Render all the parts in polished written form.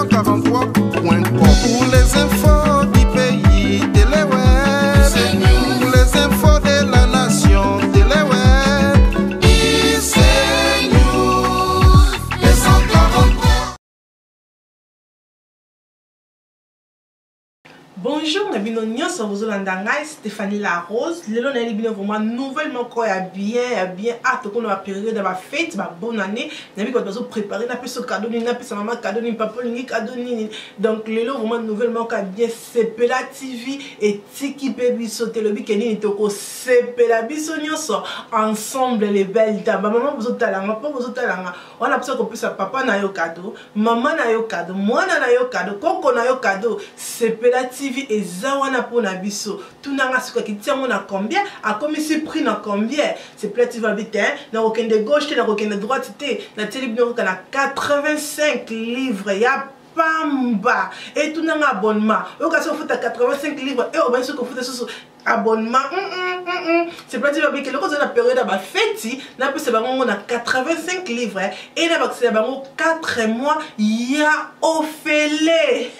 243.com. Pour les infos du pays, Téléweb. C'est nous. Pour les infos de la nation, Téléweb. C'est nous. 243. Bonjour, Nabino Nyos, vous avez Stéphanie Larose. Lelo na libino vraiment nouvellement quoi bien hâte qu'on a période de la fête, ma bonne année. Nabi quand vous préparer na peso cadeau ni na peso maman cadeau ni papa ni cadeau ni. Donc lelo vraiment nouvellement quoi bien Sepela TV et Tiki Baby sauter le week-end ni toko Sepela biso nyos ensemble les belles dames. Maman vous talanga, papa vous talanga. On a besoin qu'on puisse papa na yo cadeau, maman na yo cadeau, moi na yo cadeau, koko na yo cadeau. Sepela TV et Zawana pour Nabiso. Tout n'a pas qui tient à combien, a commis ce prix na combien. C'est platif à vite, n'a aucun de gauche, n'a aucun de droite, la télévision a 85 livres, y a Pamba et tout n'a un abonnement. Au cas où vous faites 85 livres et au moins ce que vous faites sur abonnement. C'est platif avec le cause de la période à ma fête, n'a pas c'est on a 85 livres et n'a pas c'est 4 mois y a Ophélie.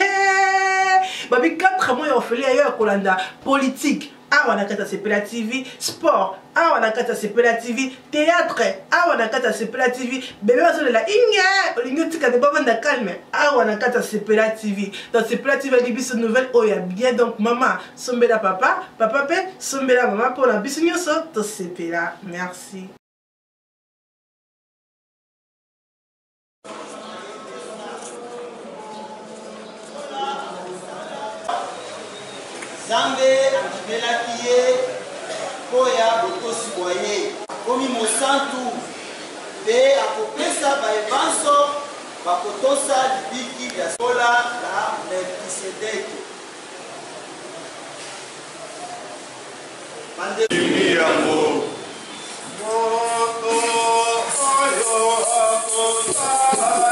Babi 4 mois Ophélie ailleurs Kolanda politique. Ah, on a qu'à Sepela TV, sport. Ah, on a qu'à Sepela TV, théâtre. Ah, on a qu'à Sepela TV, bébé de la inge. On a qu'à de bavan de calme. Ah, on a qu'à Sepela TV. Dans Sepela TV, il y a des nouvelles. Oh, il y a bien donc maman, sombela papa, papa pe, sombela maman pour la bisouille de Sepela. Merci. Zambe akibelaki ye po ya botosi boye komi mosantu mpe akopesa baevanso bakotosa libiki ya sola na Melkisedeki. Yango moto oyo akosalela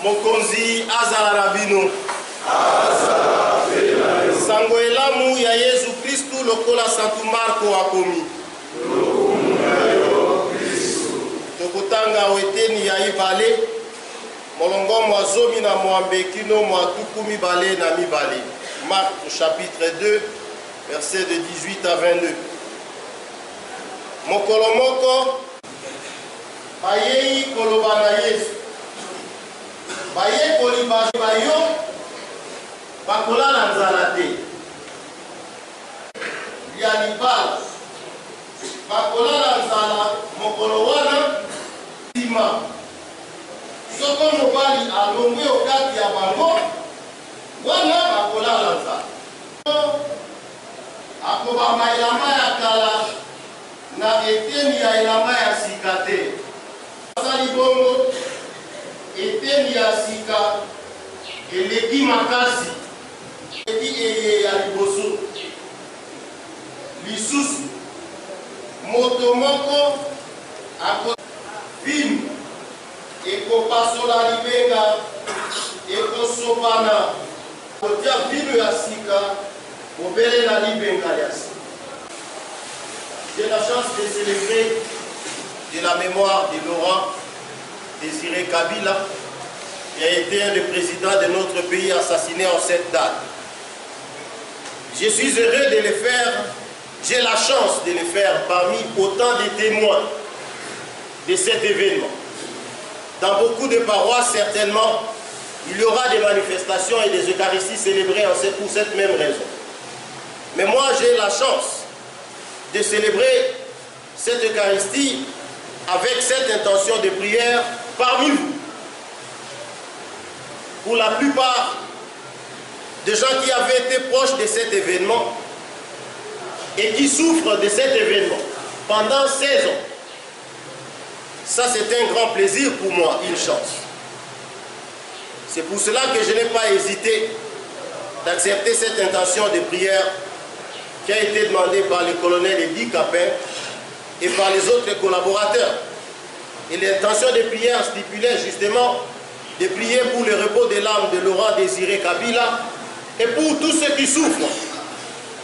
Mokonzi azala rabino sango elamu ya Yesu Kristu lokola Santu Marko akomi tokotanga weteni ya ibale molongo mwa zomi na mwambe kino mwa tuku mibale na mibale. Marc chapitre 2 verset de 18 à 22. Mokolo moko bayei koloba na Yesu baye koliba bayo bakolala nzala te ya libala bakolala nzala mokolo wana nsima soko mobali alongwe okati ya bango wana bakolala nzala akobama elamba ya kala na eteni ya elamba ya sika te asali bongo eteni ya sika eleki makasi eti eye ya liboso lisusu moto moko vino ekopasola libenga ekosopana kotia vino ya sika mobele na libenga ya sika. J'ai la chance de célébrer de la mémoire de Laurent Désiré Kabila, qui a été un des présidents de notre pays assassiné en cette date. Je suis heureux de le faire, j'ai la chance de le faire parmi autant de témoins de cet événement. Dans beaucoup de paroisses, certainement, il y aura des manifestations et des Eucharisties célébrées pour cette même raison. Mais moi, j'ai la chance de célébrer cette Eucharistie avec cette intention de prière parmi vous. Pour la plupart des gens qui avaient été proches de cet événement et qui souffrent de cet événement pendant 16 ans, ça c'est un grand plaisir pour moi, une chance. C'est pour cela que je n'ai pas hésité d'accepter cette intention de prière qui a été demandée par le colonel Eddy Capin et par les autres collaborateurs. Et l'intention de prière stipulait justement de prier pour le repos de l'âme de Laurent Désiré Kabila et pour tous ceux qui souffrent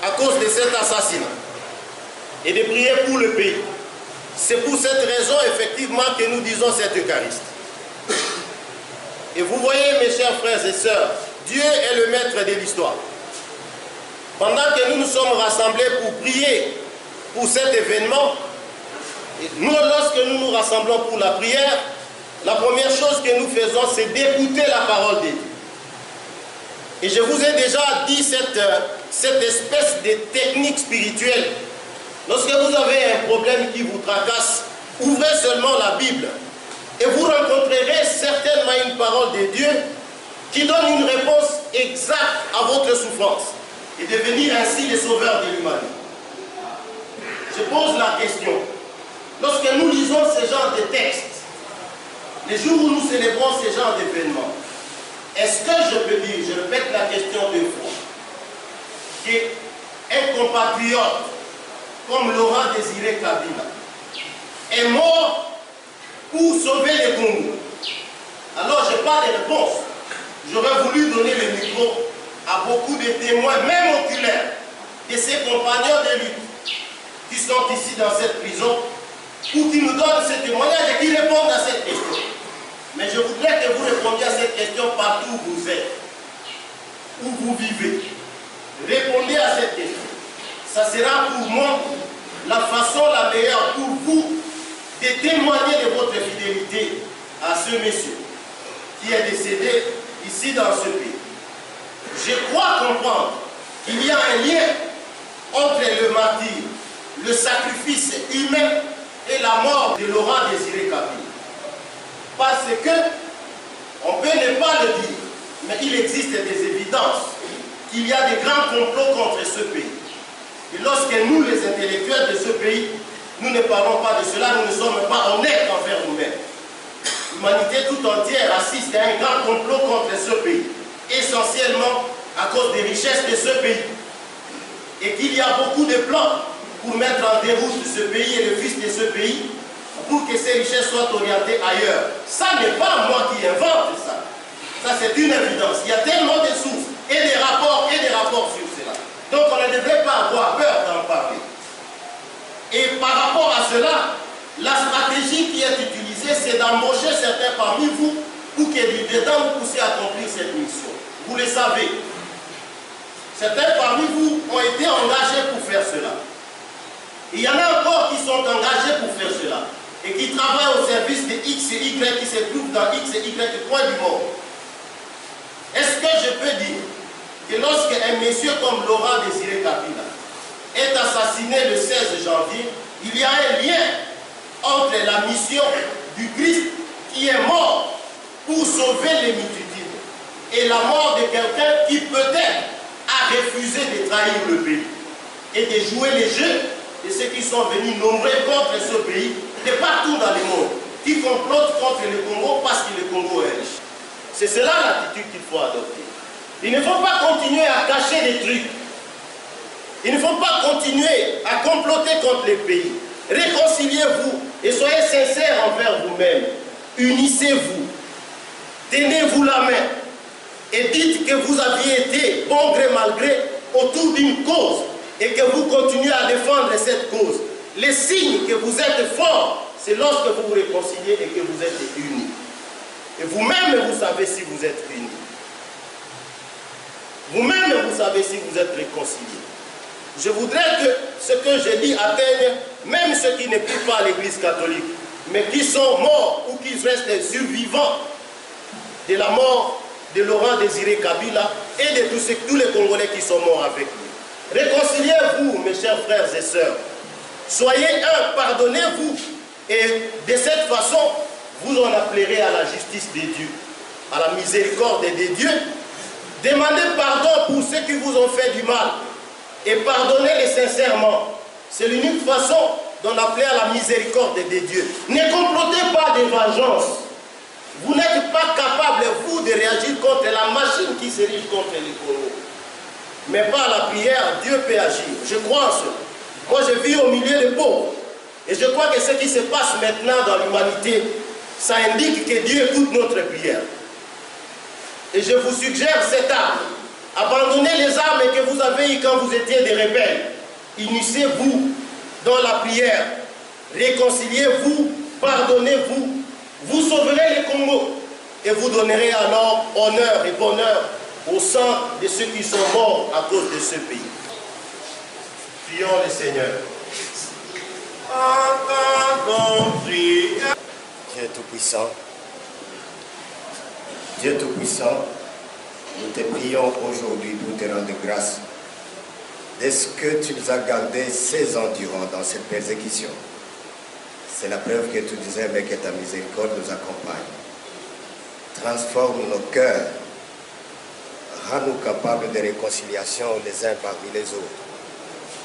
à cause de cet assassinat. Et de prier pour le pays. C'est pour cette raison, effectivement, que nous disons cette Eucharistie. Et vous voyez, mes chers frères et sœurs, Dieu est le maître de l'histoire. Pendant que nous nous sommes rassemblés pour prier pour cet événement, nous, lorsque nous nous rassemblons pour la prière, la première chose que nous faisons, c'est d'écouter la parole de Dieu. Et je vous ai déjà dit cette espèce de technique spirituelle. Lorsque vous avez un problème qui vous tracasse, ouvrez seulement la Bible et vous rencontrerez certainement une parole de Dieu qui donne une réponse exacte à votre souffrance et devenir ainsi le sauveur de l'humanité. Je pose la question. Lorsque nous lisons ce genre de textes, les jours où nous célébrons ce genre d'événements, est-ce que je peux dire, je répète la question deux fois, qu'un compatriote comme Laurent Désiré Kabila est mort pour sauver le Congo? Alors je n'ai pas de réponse. J'aurais voulu donner le micro à beaucoup de témoins, même oculaires, de ces compagnons de lutte qui sont ici dans cette prison, pour qu'ils nous donnent ce témoignage et qu'ils répondent à cette question. Mais je voudrais que vous répondiez à cette question partout où vous êtes, où vous vivez. Répondez à cette question. Ça sera pour moi la façon la meilleure pour vous de témoigner de votre fidélité à ce monsieur qui est décédé ici dans ce pays. Je crois comprendre qu'il y a un lien entre le martyre, le sacrifice humain et la mort de Laurent Désiré Kabila. Parce que, on peut ne pas le dire, mais il existe des évidences qu'il y a des grands complots contre ce pays. Et lorsque nous, les intellectuels de ce pays, nous ne parlons pas de cela, nous ne sommes pas honnêtes envers nous-mêmes. L'humanité tout entière assiste à un grand complot contre ce pays, essentiellement à cause des richesses de ce pays. Et qu'il y a beaucoup de plans pour mettre en déroute ce pays et le fils de ce pays, pour que ces richesses soient orientées ailleurs. Ça n'est pas moi qui invente ça. Ça, c'est une évidence. Il y a tellement de sources et des rapports sur cela. Donc, on ne devrait pas avoir peur d'en parler. Et par rapport à cela, la stratégie qui est utilisée, c'est d'embaucher certains parmi vous pour que dedans vous puissiez accomplir cette mission. Vous le savez. Certains parmi vous ont été engagés pour faire cela. Il y en a encore qui sont engagés pour faire cela et qui travaillent au service de X et Y qui se trouvent dans X et Y coin du monde. Est-ce que je peux dire que lorsque un monsieur comme Laurent Désiré Kabila est assassiné le 16 janvier, il y a un lien entre la mission du Christ qui est mort pour sauver les multitudes et la mort de quelqu'un qui peut-être a refusé de trahir le pays et de jouer les jeux de ceux qui sont venus nombreux contre ce pays de partout dans le monde, qui complotent contre le Congo parce que le Congo est riche. C'est cela l'attitude qu'il faut adopter. Il ne faut pas continuer à cacher des trucs. Il ne faut pas continuer à comploter contre les pays. Réconciliez-vous et soyez sincères envers vous-même. Unissez-vous. Tenez-vous la main. Et dites que vous aviez été, bon gré mal gré, autour d'une cause et que vous continuez à défendre cette cause. Les signes que vous êtes forts, c'est lorsque vous vous réconciliez et que vous êtes unis. Et vous-même, vous savez si vous êtes unis. Vous-même, vous savez si vous êtes réconciliés. Je voudrais que ce que je dis atteigne même ceux qui ne prient pas à l'Église catholique, mais qui sont morts ou qui restent survivants de la mort de Laurent Désiré Kabila et de tous les Congolais qui sont morts avec lui. Réconciliez-vous, mes chers frères et sœurs. Soyez un, pardonnez-vous. Et de cette façon, vous en appellerez à la justice des dieux, à la miséricorde des dieux. Demandez pardon pour ceux qui vous ont fait du mal et pardonnez-les sincèrement. C'est l'unique façon d'en appeler à la miséricorde des dieux. Ne complotez pas de vengeance. Vous n'êtes pas capable, vous, de réagir contre la machine qui s'érige contre les Congo. Mais par la prière, Dieu peut agir. Je crois en cela. Moi, je vis au milieu des pauvres. Et je crois que ce qui se passe maintenant dans l'humanité, ça indique que Dieu écoute notre prière. Et je vous suggère cette arme. Abandonnez les armes que vous avez eues quand vous étiez des rebelles. Unissez-vous dans la prière. Réconciliez-vous, pardonnez-vous. Vous sauverez le Congo. Et vous donnerez alors honneur et bonheur au sang de ceux qui sont morts à cause de ce pays. Prions le Seigneur. Dieu Tout-Puissant, Dieu Tout-Puissant, nous te prions aujourd'hui pour te rendre grâce de ce que tu nous as gardé 16 ans durant dans cette persécution. C'est la preuve que tu disais, mais que ta miséricorde nous accompagne. Transforme nos cœurs, rends-nous capables de réconciliation les uns parmi les autres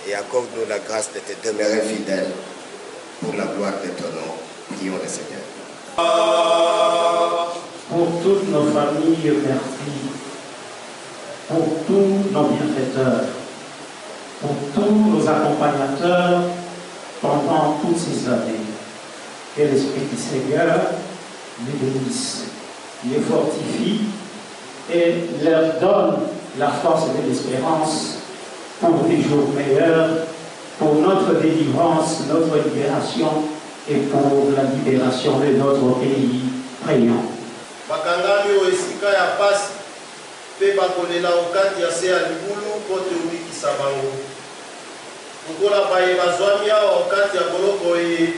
et accorde-nous la grâce de te demeurer fidèles pour la gloire de ton nom. Prions le Seigneur. Pour toutes nos familles meurtries, pour tous nos bienfaiteurs, pour tous nos accompagnateurs pendant toutes ces années, que l'Esprit du Seigneur les bénisse, les fortifie et leur donne la force et l'espérance pour des jours meilleurs, pour notre délivrance, notre libération et pour la libération de notre pays. Prions. Bakangami o esika ya pasi pe bakolela okati ya se ya libulu kote wikisa bango. Ukola baye bazwami ya okati ya boloko e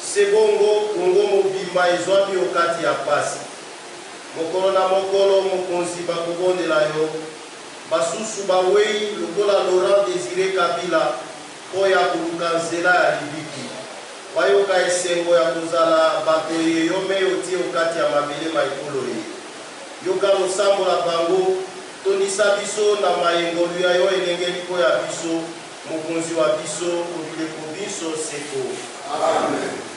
sebongo Kongo mobimba ezwami okati ya pasi. Mokolo na mokolo mokonzi bakobondela yo. Basusu bawei lokola Laurent Désiré Kabila oya koluka nzela ya libiki. Bayoka esengo ya kozala bato yo me otie okati ya mabele maikolo ye. Yoka losambola bango tondisa biso na mayengolu ya yo elengeli ko ya biso mokonzi wa biso obileko biso seko. Amen.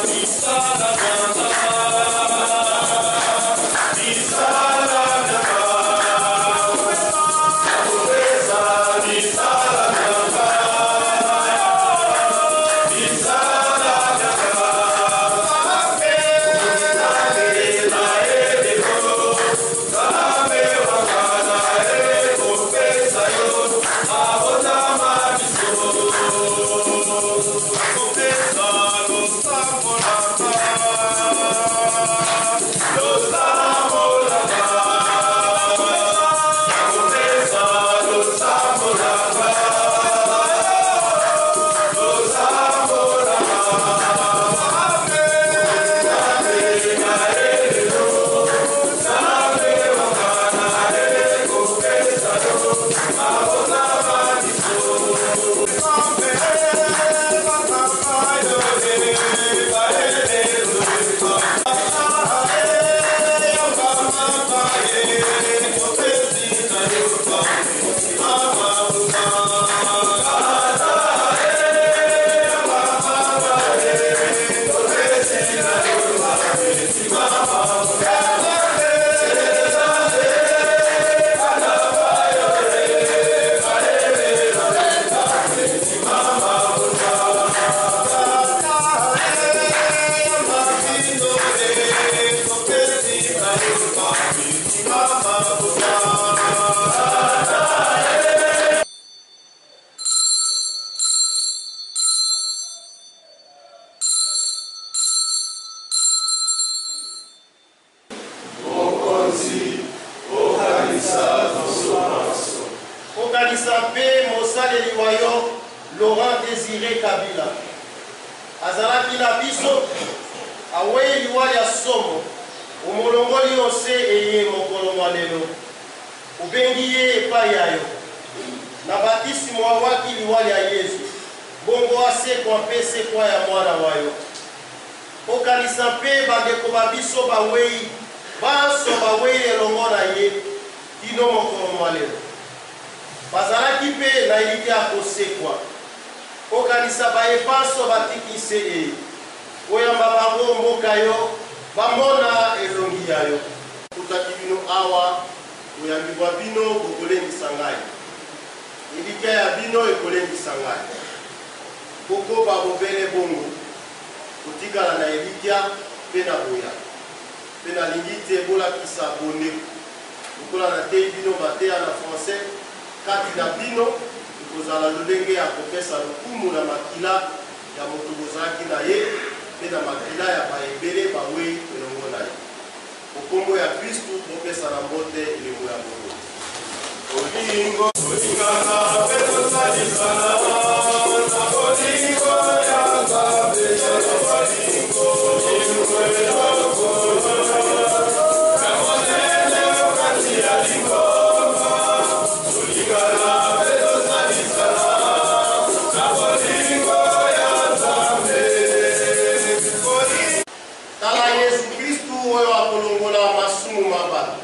Peace. yo Laurent Désiré Kabila azalaki na biso awei liwa ya somo omolongoli ose eye mokolo mwa lelo ubengi ye epai ya yo na batisimo awaki liwa ya Yesu bongo asekwa mpe sekwa ya mwana wa yo okanisa mpe bandeko babiso bawei banso bawei elongo na ye kino mokolo mwa lelo bazalaki mpe na elite ya kosekwa okanisa bayepanso batikise e oyamba bango mboka yo bamona elongi ya yo kutaki bino awa oyambi bwa bino bokolendisa ngai elika ya bino ekolendisa ngai kokoba bobele bongo kotikala na elikya mpe na boya mpe nalingi te bolakisa bondeko lokola natei bino mateya na français kati na bino kozala lolenge ya kopesa lokumu na makila ya moto bozalaki na ye mpe na makila ya baebele bawei elongo na ye okombo ya Kristu bopesa na mbote elembo ya bongo olingo olingana mpe tozalisana olingo yanga mpe tozolingo olingo eloko kamonene okati ya lingoma olingana mpe tozalisana olingo yanga mpe tala Yesu Kristu oyo akolongola masumu mabato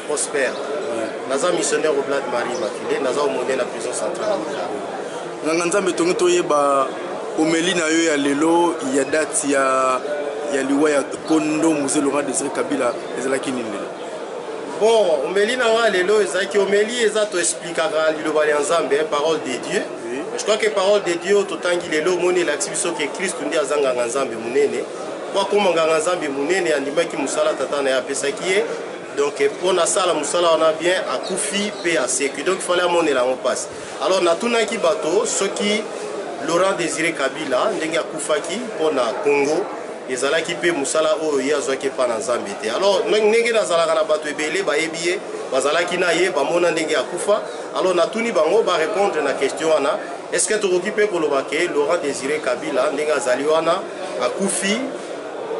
Prospère. Naza missionnaire au Blad Marie Immaculée, naza omone na prison centrale. Nganza metongi toyeba omeli na yo ya lelo ya date ya liwa ya kondo musée Laurent Désiré Kabila ezalaki nini lelo? Bon, omeli na nga lelo ezalaki omeli eza to expliquera liloba ya Nzambe parole de Dieu. Je crois que parole de Dieu totangi lelo moni la biso ke Christ ndi azanga Nzambe munene. Kwa koma nganga Nzambe munene andimaki musala tata na ya pesaki ye. Donc pour la salle musala on a bien à Koufi et à Sécu. Donc il fallait monter là on passe. Alors na tuna ki bateau ceux qui Laurent Désiré Kabila ndenge ya Koufaki pour na Congo ezalaki pe musala oyo ya zoki pa na Nzambe te. Alors ndenge na zalaka na bateau ebele ba yebiye bazalaki na ye ba mona ndenge ya kufa. Alors na tuni bango ba répondre na question wana est-ce que tu occupé pour le baquet Laurent Désiré Kabila ndenge azali wana a Koufi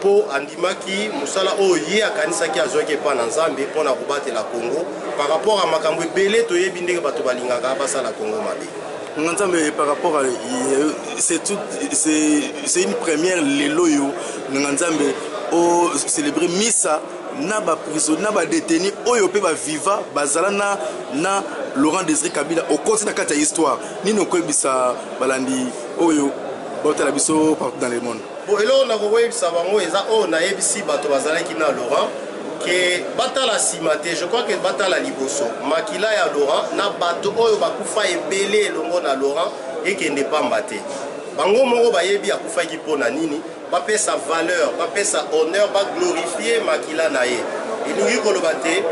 po andimaki musala oyo ye akanisaki azwaki epa na Nzambe mpo na kobatela Congo par rapport à makambo ebele toyebi ndenge bato balingaka basala Congo mabe. Nzambe par rapport à c'est une première lelo yo Nzambe o célébrer misa na ba prisonnier na ba détenu oyo pe ba viva bazala na Laurent Désiré Kabila au côté na kata histoire nino koyebisa balandi oyo botala biso partout dans le monde. Bon, et là on a voulu savoir on a ebisi bato bazalaki na Laurent que batala simate je crois que batala liboso makila ya Laurent na bato oyo bakufa ebele longo na Laurent et que ne pas mbaté bango moko bayebi akufa ki pona nini ba sa valeur ba sa honneur ba glorifier makila na ye elingi koloba te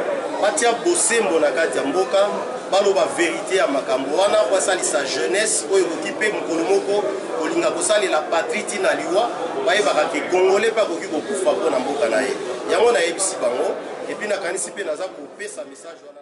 batia bosembo na kati ya mboka baloba vérité ya makambo wana kwa sali sa jeunesse oyo kokipe mokolo moko kolinga kosali la patrie tina liwa bayebaka ke congolais pa koki kokufa mpona mboka na ye yango nayebisi bango epuis nakanisi mpe naza kopesa message wana.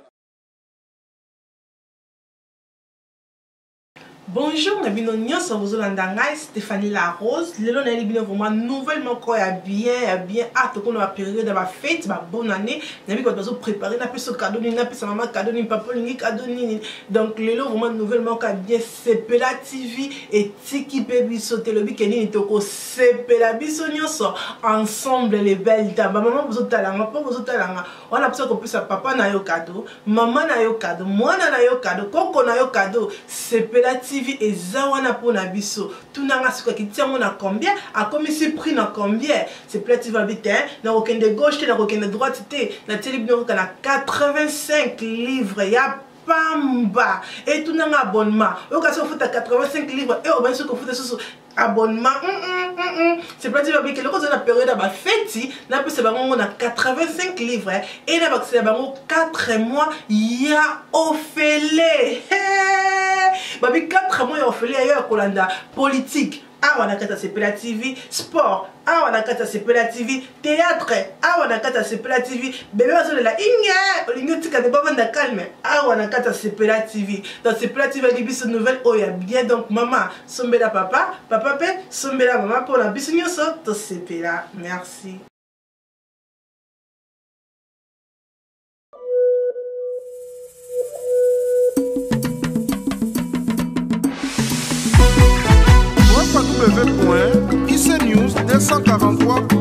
Bonjour, nabino nyonso bozolanda ngai Stéphanie La Rose. Lelo na libino vraiment nouvellement quoi ya bien hâte qu'on a période de ma fête, ma bonne année. Nabi ko bazo préparer na peso cadeau ni na peso maman cadeau ni papa ni cadeau ni. Donc lelo vraiment nouvellement quoi bien Sepela TV et Tiki Baby sauter le bikini ni toko Sepela biso nyonso ensemble les belles dames. Maman bozotalanga, papa bozotalanga. On a besoin qu'on puisse papa na yo cadeau, maman na yo cadeau, mwana na yo cadeau, koko na yo cadeau. Sepela TV et zawana pour nabiso tout nanga siko ki tient mon à combien a commis ce prix na combien c'est plate va vite na aucun de gauche na aucun de droite na télé na 85 livres ya pamba et tout un abonnement au cas où faut 85 livres et au moins ce qu'on fait sur abonnement c'est pas dire que le cause de la période à fête n'a plus c'est on a 85 livres et là c'est 4 mois ya ofélé babi 4 mois ya ofélé ailleurs Kolanda politique ah on a kata CPLA TV sport ah on a kata CPLA TV théâtre ah on a kata CPLA TV bébé va sur la inga l'inga tika de baba na calme ah on a kata CPLA TV dans CPLA TV des bis nouvelles oh ya bien donc maman sombela papa papa pe sombela maman pour la bis nyoso to CPLA merci. www.icnews243